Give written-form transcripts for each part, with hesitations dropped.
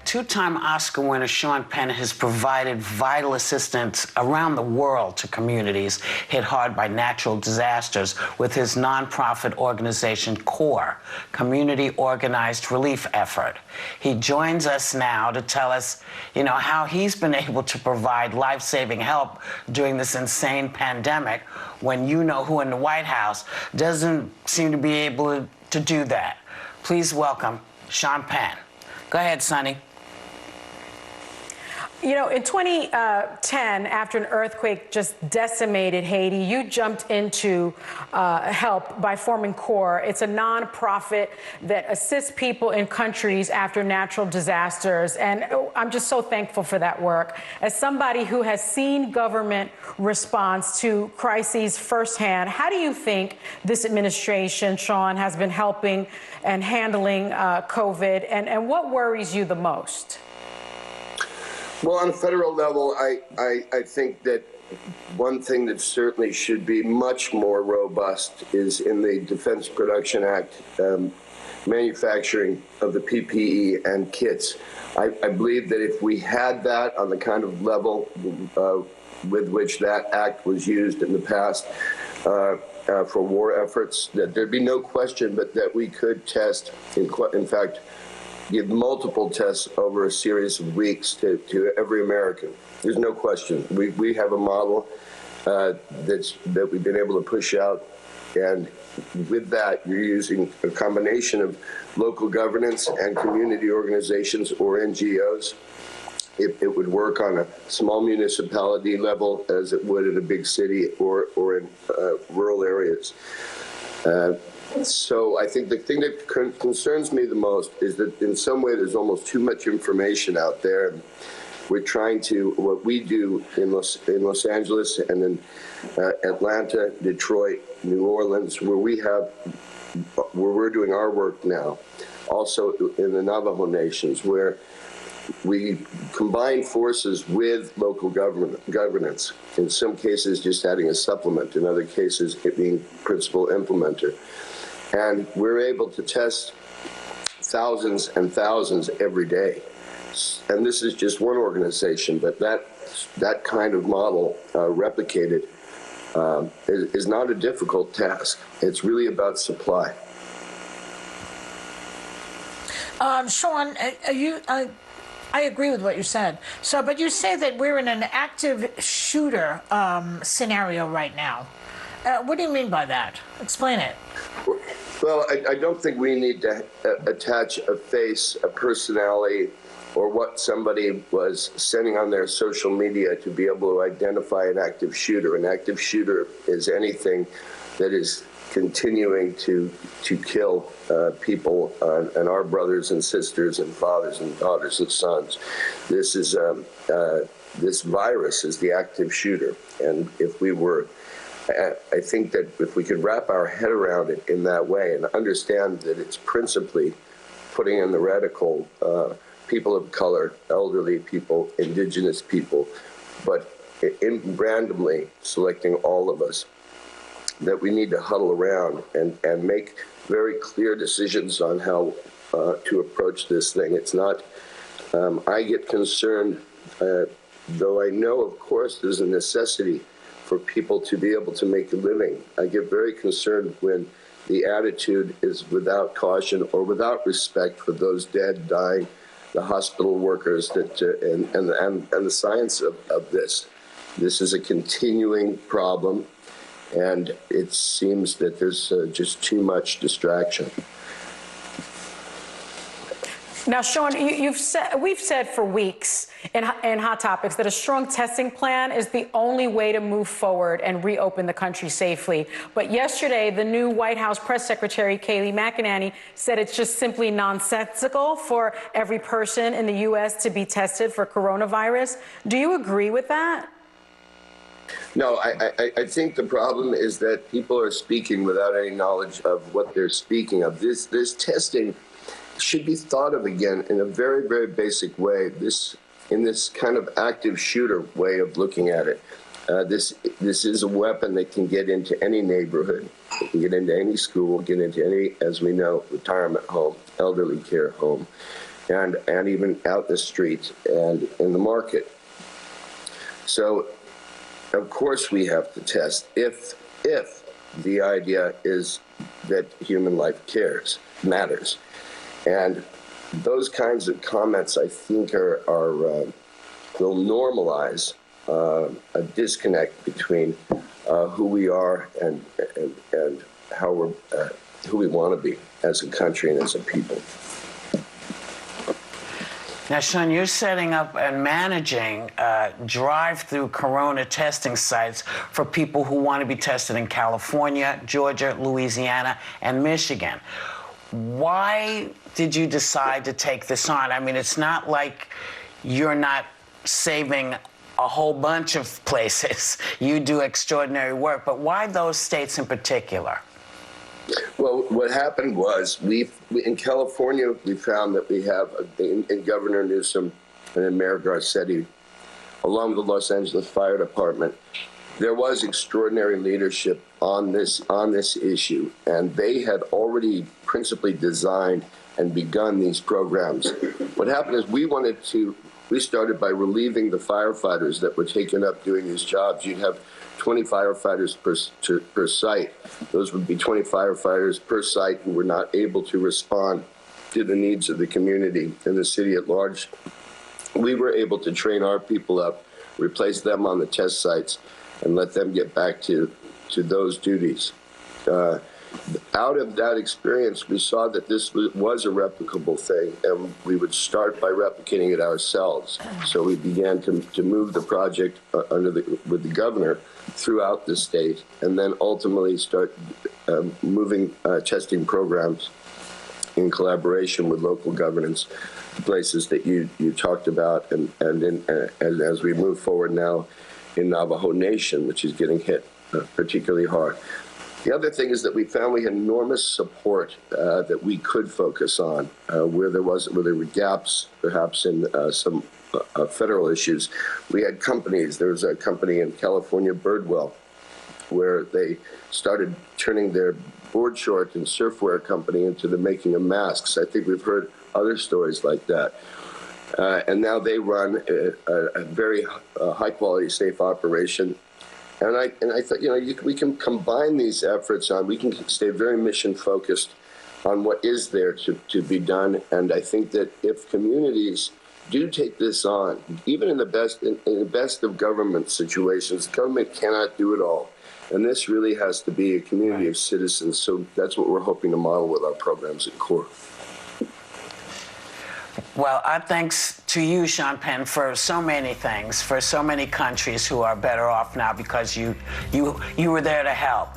Two-time Oscar winner Sean Penn has provided vital assistance around the world to communities hit hard by natural disasters with his nonprofit organization CORE, Community Organized Relief Effort. He joins us now to tell us, how he's been able to provide life-saving help during this insane pandemic when who in the White House doesn't seem to be able to do that. Please welcome Sean Penn. Go ahead, Sonny. In 2010, after an earthquake just decimated Haiti, you jumped into help by forming CORE. It's a nonprofit that assists people in countries after natural disasters. And I'm just so thankful for that work. As somebody who has seen government response to crises firsthand, how do you think this administration, Sean, has been helping and handling COVID? And what worries you the most? Well, on a federal level, I think that one thing that certainly should be much more robust is in the Defense Production Act, manufacturing of the PPE and kits. I believe that if we had that on the kind of level with which that act was used in the past for war efforts, that there'd be no question but that we could test, in fact, give multiple tests over a series of weeks to every American. There's no question. We have a model that we've been able to push out, and with that, you're using a combination of local governance and community organizations or NGOs. It would work on a small municipality level as it would in a big city or in rural areas. So I think the thing that concerns me the most is that in some way there's almost too much information out there. We're trying to, what we do in Los Angeles and in Atlanta, Detroit, New Orleans, where we're doing our work now, also in the Navajo Nations, where we combine forces with local governance, in some cases just adding a supplement, in other cases it being principal implementer. And we're able to test thousands and thousands every day. And this is just one organization, but that kind of model replicated is not a difficult task. It's really about supply. Sean, I agree with what you said. But you say that we're in an active shooter scenario right now. What do you mean by that? Explain it. Well, I don't think we need to attach a face, a personality, or what somebody was sending on their social media to be able to identify an active shooter. An active shooter is anything that is continuing to kill people and our brothers and sisters and fathers and daughters and sons. This is this virus is the active shooter, and if we were, I think that if we could wrap our head around it in that way and understand that it's principally putting in the reticle people of color, elderly people, indigenous people, but randomly selecting all of us, that we need to huddle around and make very clear decisions on how to approach this thing. It's not, I get concerned, though I know, of course, there's a necessity for people to be able to make a living. I get very concerned when the attitude is without caution or without respect for those dead, dying, the hospital workers, that and the science of this. This is a continuing problem, and it seems that there's just too much distraction. Now, Sean, we've said for weeks in Hot Topics that a strong testing plan is the only way to move forward and reopen the country safely. But yesterday, the new White House press secretary, Kayleigh McEnany, said it's just simply nonsensical for every person in the U.S. to be tested for coronavirus. Do you agree with that? No, I think the problem is that people are speaking without any knowledge of what they're speaking of. This testing should be thought of again in a very, very basic way. In this kind of active shooter way of looking at it. This is a weapon that can get into any neighborhood. It can get into any school, get into any, as we know, retirement home, elderly care home. and even out the street and in the market. So, of course, we have to test if the idea is that human life matters. And those kinds of comments, I think, will normalize a disconnect between who we are and how we're who we want to be as a country and as a people. Now, Sean, you're setting up and managing drive-through corona testing sites for people who want to be tested in California, Georgia, Louisiana, and Michigan. Why did you decide to take this on? I mean, it's not like you're not saving a whole bunch of places. You do extraordinary work, but why those states in particular? Well, what happened was in California, we found that we have, in Governor Newsom and in Mayor Garcetti, along with the Los Angeles Fire Department, there was extraordinary leadership on this issue, and they had already principally designed and begun these programs. What happened is we started by relieving the firefighters that were taken up doing these jobs. You'd have 20 firefighters per site. Those would be 20 firefighters per site who were not able to respond to the needs of the community and the city at large. We were able to train our people up, replace them on the test sites, and let them get back to those duties. Out of that experience, we saw that this was a replicable thing, and we would start by replicating it ourselves. So we began to move the project with the governor throughout the state, and then ultimately start moving testing programs in collaboration with local governance, places that you talked about, and as we move forward now in Navajo Nation, which is getting hit particularly hard. The other thing is that we found we had enormous support that we could focus on where there were gaps, perhaps in some federal issues. We had companies. There was a company in California, Birdwell, where they started turning their board short and surfwear company into the making of masks. I think we've heard other stories like that. And now they run a very high-quality, safe operation. And I thought, we can combine these efforts we can stay very mission-focused on what is there to be done. And I think that if communities do take this on, even in the best of government situations, government cannot do it all. And this really has to be a community of citizens. So that's what we're hoping to model with our programs at CORE. Well, our thanks to you, Sean Penn, for so many things, for so many countries who are better off now because you were there to help.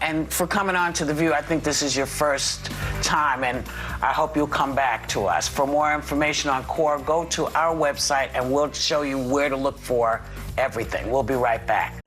And for coming on to The View. I think this is your first time, and I hope you'll come back to us. For more information on CORE, go to our website, and we'll show you where to look for everything. We'll be right back.